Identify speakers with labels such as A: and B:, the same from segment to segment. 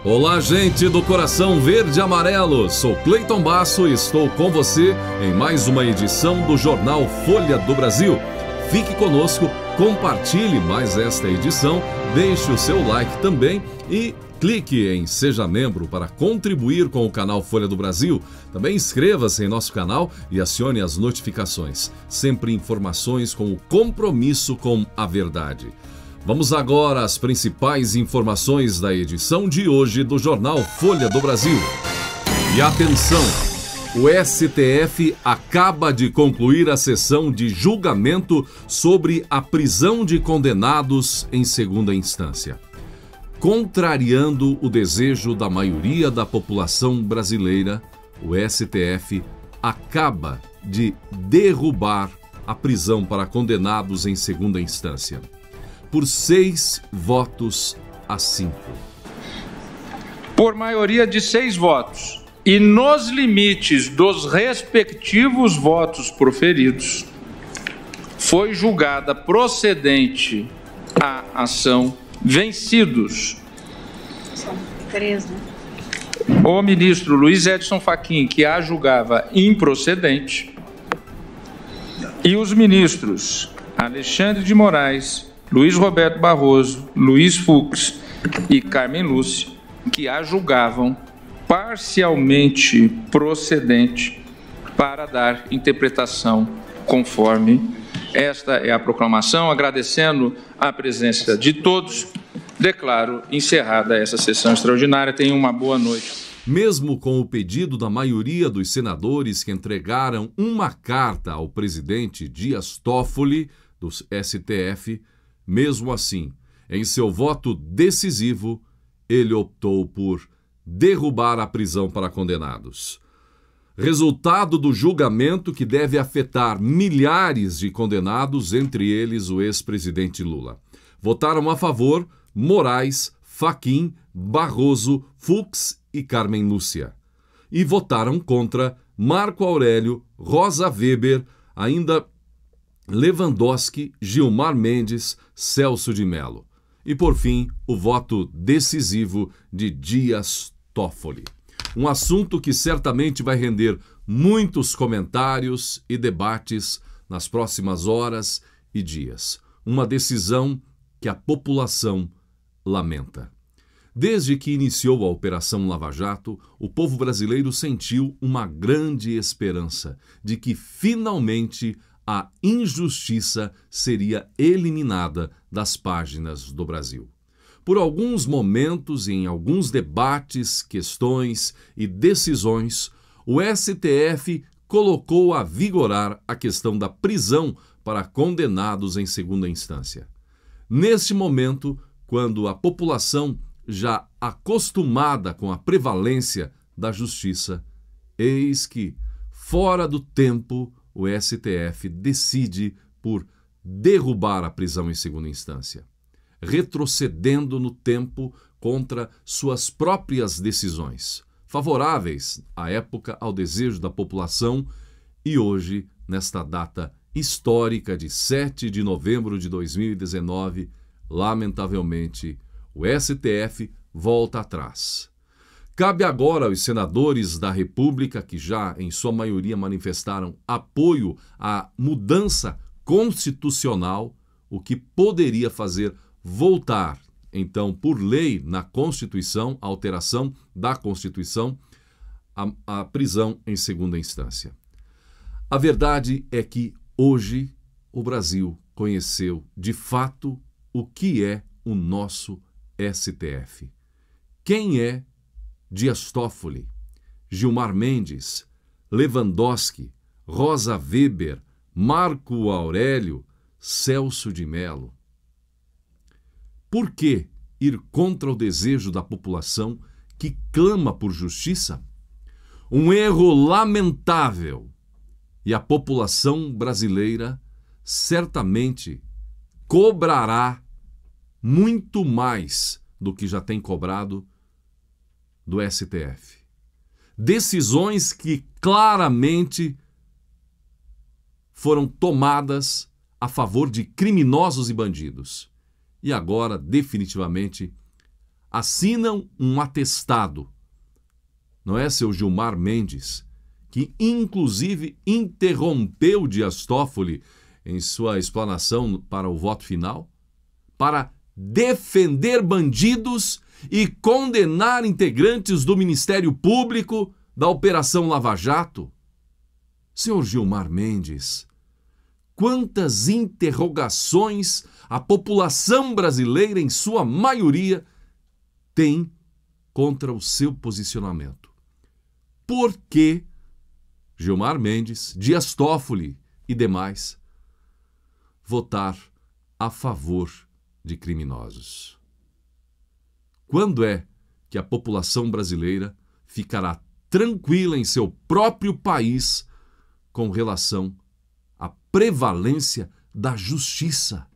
A: Olá, gente do Coração Verde e Amarelo. Sou Cleiton Basso e estou com você em mais uma edição do Jornal Folha do Brasil. Fique conosco, compartilhe mais esta edição, deixe o seu like também e clique em Seja Membro para contribuir com o canal Folha do Brasil. Também inscreva-se em nosso canal e acione as notificações. Sempre informações com o compromisso com a verdade. Vamos agora às principais informações da edição de hoje do Jornal Folha do Brasil. E atenção, o STF acaba de concluir a sessão de julgamento sobre a prisão de condenados em segunda instância. Contrariando o desejo da maioria da população brasileira, o STF acaba de derrubar a prisão para condenados em segunda instância. Por 6 votos a 5.
B: Por maioria de 6 votos e nos limites dos respectivos votos proferidos, foi julgada procedente a ação vencidos.
C: São 3, né?
B: O ministro Luiz Edson Fachin, que a julgava improcedente, e os ministros Alexandre de Moraes, Luiz Roberto Barroso, Luiz Fux e Carmen Lúcia, que a julgavam parcialmente procedente para dar interpretação conforme. Esta é a proclamação. Agradecendo a presença de todos, declaro encerrada essa sessão extraordinária. Tenham uma boa noite.
A: Mesmo com o pedido da maioria dos senadores que entregaram uma carta ao presidente Dias Toffoli, do STF, mesmo assim, em seu voto decisivo, ele optou por derrubar a prisão para condenados. Resultado do julgamento que deve afetar milhares de condenados, entre eles o ex-presidente Lula. Votaram a favor Moraes, Fachin, Barroso, Fux e Carmen Lúcia. E votaram contra Marco Aurélio, Rosa Weber, ainda Lewandowski, Gilmar Mendes, Celso de Mello. E, por fim, o voto decisivo de Dias Toffoli. Um assunto que certamente vai render muitos comentários e debates nas próximas horas e dias. Uma decisão que a população lamenta. Desde que iniciou a Operação Lava Jato, o povo brasileiro sentiu uma grande esperança de que, finalmente, a injustiça seria eliminada das páginas do Brasil. Por alguns momentos e em alguns debates, questões e decisões, o STF colocou a vigorar a questão da prisão para condenados em segunda instância. Neste momento, quando a população, já acostumada com a prevalência da justiça, eis que, fora do tempo, o STF decide por derrubar a prisão em segunda instância, retrocedendo no tempo contra suas próprias decisões, favoráveis à época ao desejo da população, e hoje, nesta data histórica de 7 de novembro de 2019, lamentavelmente, o STF volta atrás. Cabe agora aos senadores da República, que já em sua maioria manifestaram apoio à mudança constitucional, o que poderia fazer voltar, então, por lei na Constituição, a alteração da Constituição, a prisão em segunda instância. A verdade é que hoje o Brasil conheceu de fato o que é o nosso STF. Quem é Dias Toffoli, Gilmar Mendes, Lewandowski, Rosa Weber, Marco Aurélio, Celso de Mello. Por que ir contra o desejo da população que clama por justiça? Um erro lamentável, e a população brasileira certamente cobrará muito mais do que já tem cobrado do STF. Decisões que claramente foram tomadas a favor de criminosos e bandidos. E agora, definitivamente, assinam um atestado. Não é, seu Gilmar Mendes, que inclusive interrompeu Dias Toffoli em sua explanação para o voto final, para defender bandidos e condenar integrantes do Ministério Público da Operação Lava Jato? Senhor Gilmar Mendes, quantas interrogações a população brasileira, em sua maioria, tem contra o seu posicionamento? Por que Gilmar Mendes, Dias Toffoli e demais votar a favor de criminosos? Quando é que a população brasileira ficará tranquila em seu próprio país com relação à prevalência da justiça,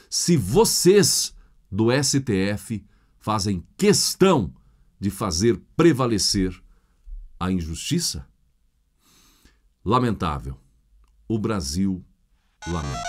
A: se vocês do STF fazem questão de fazer prevalecer a injustiça? Lamentável. O Brasil lamenta.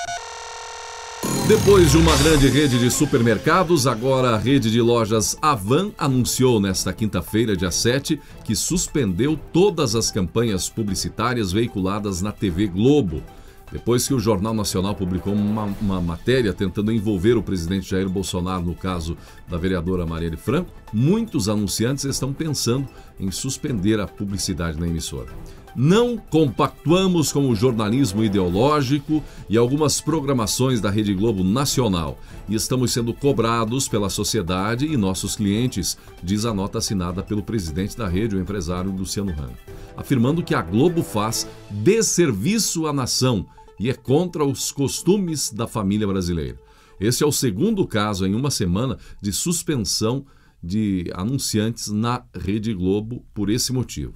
A: Depois de uma grande rede de supermercados, agora a rede de lojas Havan anunciou nesta quinta-feira, dia 7, que suspendeu todas as campanhas publicitárias veiculadas na TV Globo. Depois que o Jornal Nacional publicou uma matéria tentando envolver o presidente Jair Bolsonaro no caso da vereadora Marielle Franco, muitos anunciantes estão pensando em suspender a publicidade na emissora. Não compactuamos com o jornalismo ideológico e algumas programações da Rede Globo Nacional e estamos sendo cobrados pela sociedade e nossos clientes, diz a nota assinada pelo presidente da rede, o empresário Luciano Hang, afirmando que a Globo faz desserviço à nação e é contra os costumes da família brasileira. Este é o segundo caso em uma semana de suspensão de anunciantes na Rede Globo por esse motivo.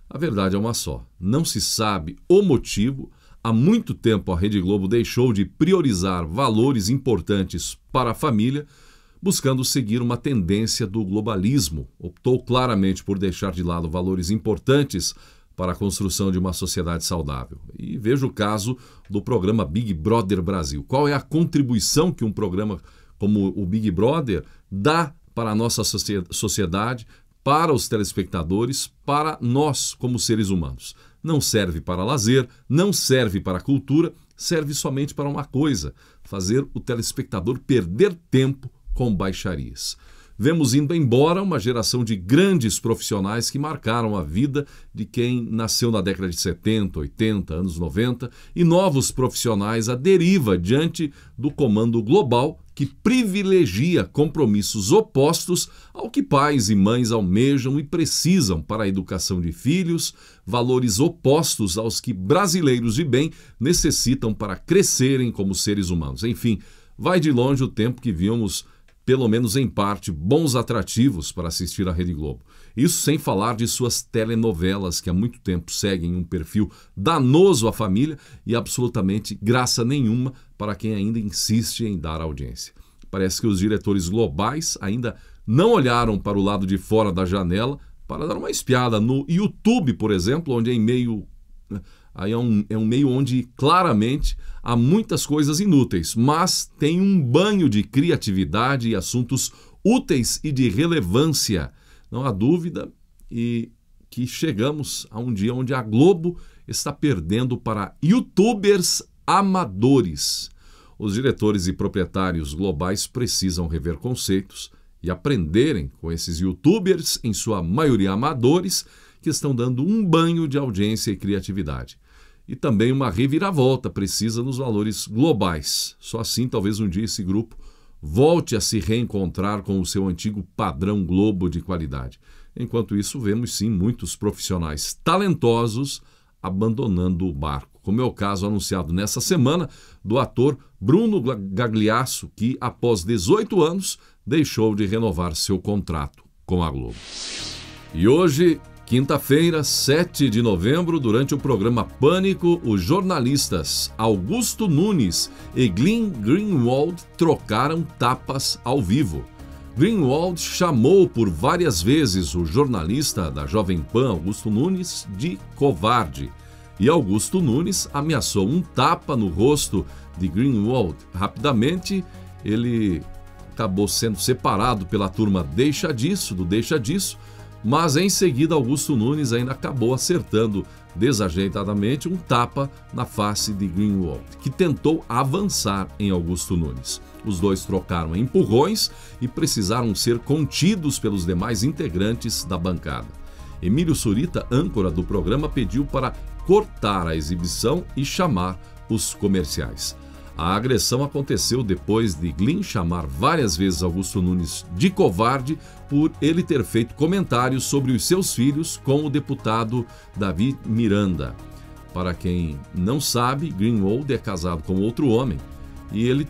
A: A verdade é uma só, não se sabe o motivo. Há muito tempo a Rede Globo deixou de priorizar valores importantes para a família, buscando seguir uma tendência do globalismo. Optou claramente por deixar de lado valores importantes para a construção de uma sociedade saudável. E veja o caso do programa Big Brother Brasil. Qual é a contribuição que um programa como o Big Brother dá para a nossa sociedade, para os telespectadores, para nós como seres humanos? Não serve para lazer, não serve para cultura, serve somente para uma coisa: fazer o telespectador perder tempo com baixarias. Vemos indo embora uma geração de grandes profissionais que marcaram a vida de quem nasceu na década de 70, 80, anos 90, e novos profissionais à deriva diante do comando global que privilegia compromissos opostos ao que pais e mães almejam e precisam para a educação de filhos, valores opostos aos que brasileiros de bem necessitam para crescerem como seres humanos. Enfim, vai de longe o tempo que víamos, pelo menos em parte, bons atrativos para assistir à Rede Globo. Isso sem falar de suas telenovelas, que há muito tempo seguem um perfil danoso à família e absolutamente graça nenhuma para quem ainda insiste em dar audiência. Parece que os diretores globais ainda não olharam para o lado de fora da janela para dar uma espiada no YouTube, por exemplo, onde é um meio onde claramente há muitas coisas inúteis, mas tem um banho de criatividade e assuntos úteis e de relevância. Não há dúvida e que chegamos a um dia onde a Globo está perdendo para YouTubers amadores. Os diretores e proprietários globais precisam rever conceitos e aprenderem com esses YouTubers, em sua maioria amadores, que estão dando um banho de audiência e criatividade. E também uma reviravolta precisa nos valores globais. Só assim, talvez um dia esse grupo volte a se reencontrar com o seu antigo padrão Globo de qualidade. Enquanto isso, vemos sim muitos profissionais talentosos abandonando o barco, como é o caso anunciado nessa semana do ator Bruno Gagliasso, que após 18 anos deixou de renovar seu contrato com a Globo. E hoje, quinta-feira, 7 de novembro, durante o programa Pânico, os jornalistas Augusto Nunes e Glenn Greenwald trocaram tapas ao vivo. Greenwald chamou por várias vezes o jornalista da Jovem Pan, Augusto Nunes, de covarde. E Augusto Nunes ameaçou um tapa no rosto de Greenwald. Rapidamente, ele acabou sendo separado pela turma Deixa Disso, mas em seguida Augusto Nunes ainda acabou acertando desajeitadamente um tapa na face de Greenwald, que tentou avançar em Augusto Nunes. Os dois trocaram empurrões e precisaram ser contidos pelos demais integrantes da bancada. Emílio Surita, âncora do programa, pediu para cortar a exibição e chamar os comerciais. A agressão aconteceu depois de Glyn chamar várias vezes Augusto Nunes de covarde por ele ter feito comentários sobre os seus filhos com o deputado Davi Miranda. Para quem não sabe, Greenwald é casado com outro homem e ele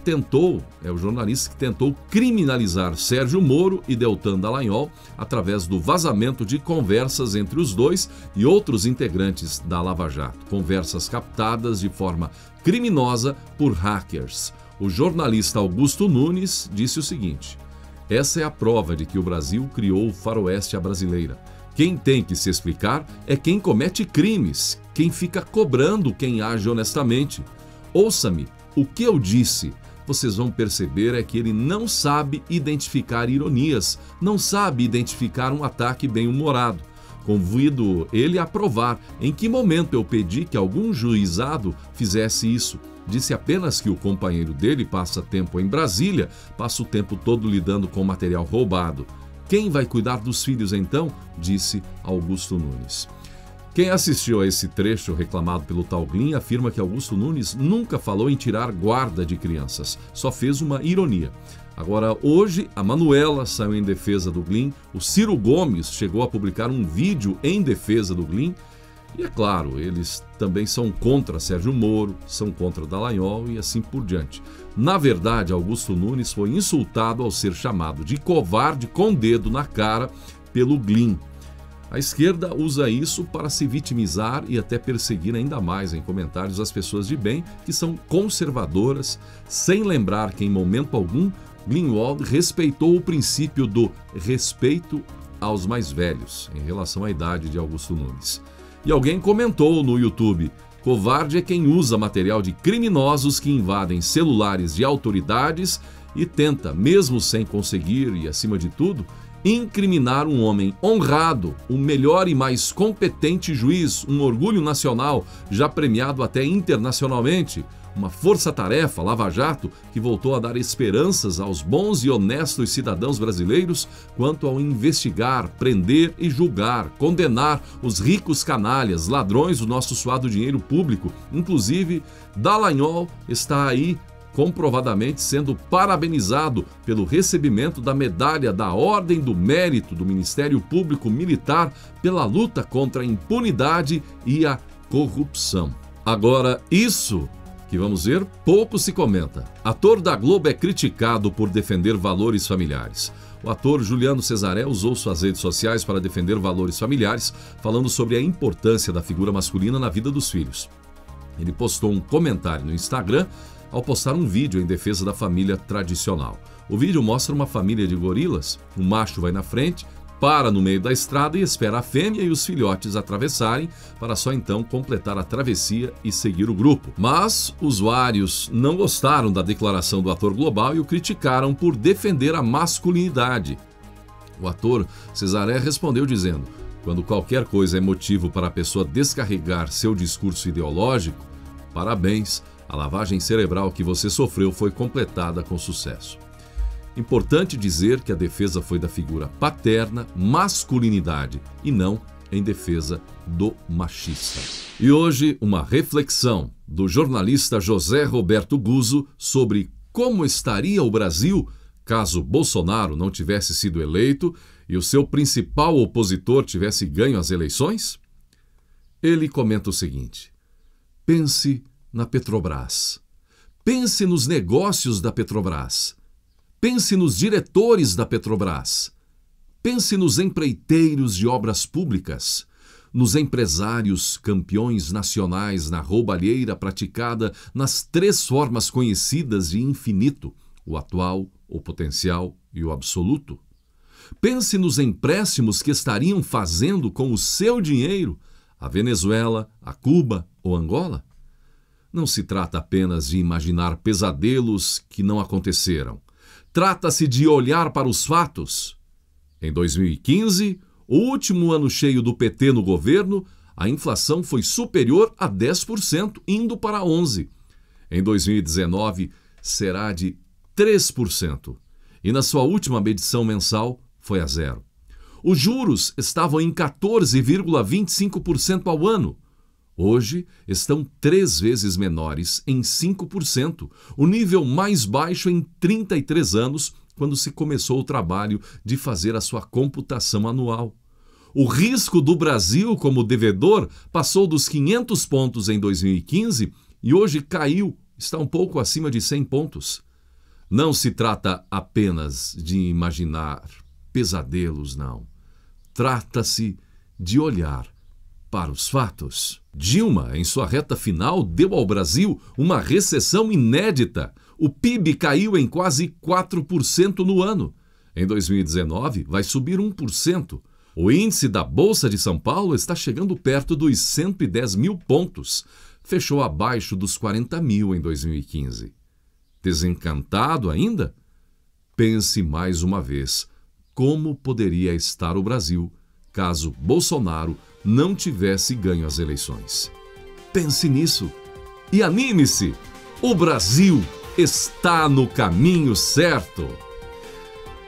A: o jornalista que tentou criminalizar Sérgio Moro e Deltan Dallagnol através do vazamento de conversas entre os dois e outros integrantes da Lava Jato. Conversas captadas de forma criminosa por hackers. O jornalista Augusto Nunes disse o seguinte: essa é a prova de que o Brasil criou o faroeste à brasileira. Quem tem que se explicar é quem comete crimes, quem fica cobrando quem age honestamente. Ouça-me, o que eu disse, vocês vão perceber é que ele não sabe identificar ironias, não sabe identificar um ataque bem-humorado. Convido ele a provar em que momento eu pedi que algum juizado fizesse isso. Disse apenas que o companheiro dele passa tempo em Brasília, passa o tempo todo lidando com material roubado. Quem vai cuidar dos filhos então? Disse Augusto Nunes. Quem assistiu a esse trecho reclamado pelo tal Glyn afirma que Augusto Nunes nunca falou em tirar guarda de crianças, só fez uma ironia. Agora, hoje, a Manuela saiu em defesa do Glyn, o Ciro Gomes chegou a publicar um vídeo em defesa do Glyn, e é claro, eles também são contra Sérgio Moro, são contra Dallagnol e assim por diante. Na verdade, Augusto Nunes foi insultado ao ser chamado de covarde com dedo na cara pelo Glyn. A esquerda usa isso para se vitimizar e até perseguir ainda mais em comentários as pessoas de bem que são conservadoras, sem lembrar que em momento algum Greenwald respeitou o princípio do respeito aos mais velhos em relação à idade de Augusto Nunes. E alguém comentou no YouTube: covarde é quem usa material de criminosos que invadem celulares de autoridades e tenta, mesmo sem conseguir e acima de tudo, incriminar um homem honrado, o melhor e mais competente juiz, um orgulho nacional, já premiado até internacionalmente, uma força-tarefa, Lava Jato, que voltou a dar esperanças aos bons e honestos cidadãos brasileiros quanto ao investigar, prender e julgar, condenar os ricos canalhas, ladrões do nosso suado dinheiro público. Inclusive, Dallagnol está aí comprovadamente sendo parabenizado pelo recebimento da medalha da Ordem do Mérito do Ministério Público Militar pela luta contra a impunidade e a corrupção. Agora, isso que vamos ver, pouco se comenta. Ator da Globo é criticado por defender valores familiares. O ator Juliano Cesaré usou suas redes sociais para defender valores familiares, falando sobre a importância da figura masculina na vida dos filhos. Ele postou um comentário no Instagram ao postar um vídeo em defesa da família tradicional. O vídeo mostra uma família de gorilas, o macho vai na frente, para no meio da estrada e espera a fêmea e os filhotes atravessarem para só então completar a travessia e seguir o grupo. Mas usuários não gostaram da declaração do ator global e o criticaram por defender a masculinidade. O ator Cesaré respondeu dizendo: quando qualquer coisa é motivo para a pessoa descarregar seu discurso ideológico, parabéns, a lavagem cerebral que você sofreu foi completada com sucesso. Importante dizer que a defesa foi da figura paterna, masculinidade, e não em defesa do machista. E hoje, uma reflexão do jornalista José Roberto Guzzo sobre como estaria o Brasil caso Bolsonaro não tivesse sido eleito e o seu principal opositor tivesse ganho as eleições? Ele comenta o seguinte: pense na Petrobras. Pense nos negócios da Petrobras. Pense nos diretores da Petrobras. Pense nos empreiteiros de obras públicas, nos empresários campeões nacionais na roubalheira praticada nas 3 formas conhecidas de infinito: o atual, o potencial e o absoluto. Pense nos empréstimos que estariam fazendo com o seu dinheiro a Venezuela, a Cuba ou Angola. Não se trata apenas de imaginar pesadelos que não aconteceram. Trata-se de olhar para os fatos. Em 2015, o último ano cheio do PT no governo, a inflação foi superior a 10%, indo para 11%. Em 2019, será de 3%. E na sua última medição mensal, foi a 0%. Os juros estavam em 14,25% ao ano. Hoje, estão 3 vezes menores, em 5%, o nível mais baixo em 33 anos, quando se começou o trabalho de fazer a sua computação anual. O risco do Brasil como devedor passou dos 500 pontos em 2015 e hoje caiu, está um pouco acima de 100 pontos. Não se trata apenas de imaginar pesadelos, não. Trata-se de olhar para os fatos. Dilma, em sua reta final, deu ao Brasil uma recessão inédita. O PIB caiu em quase 4% no ano. Em 2019, vai subir 1%. O índice da Bolsa de São Paulo está chegando perto dos 110 mil pontos. Fechou abaixo dos 40 mil em 2015. Desencantado ainda? Pense mais uma vez como poderia estar o Brasil caso Bolsonaro não tivesse ganho as eleições. Pense nisso e anime-se! O Brasil está no caminho certo!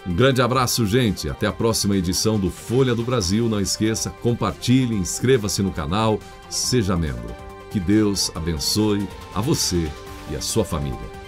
A: Um grande abraço, gente. Até a próxima edição do Folha do Brasil. Não esqueça, compartilhe, inscreva-se no canal, seja membro. Que Deus abençoe a você e a sua família.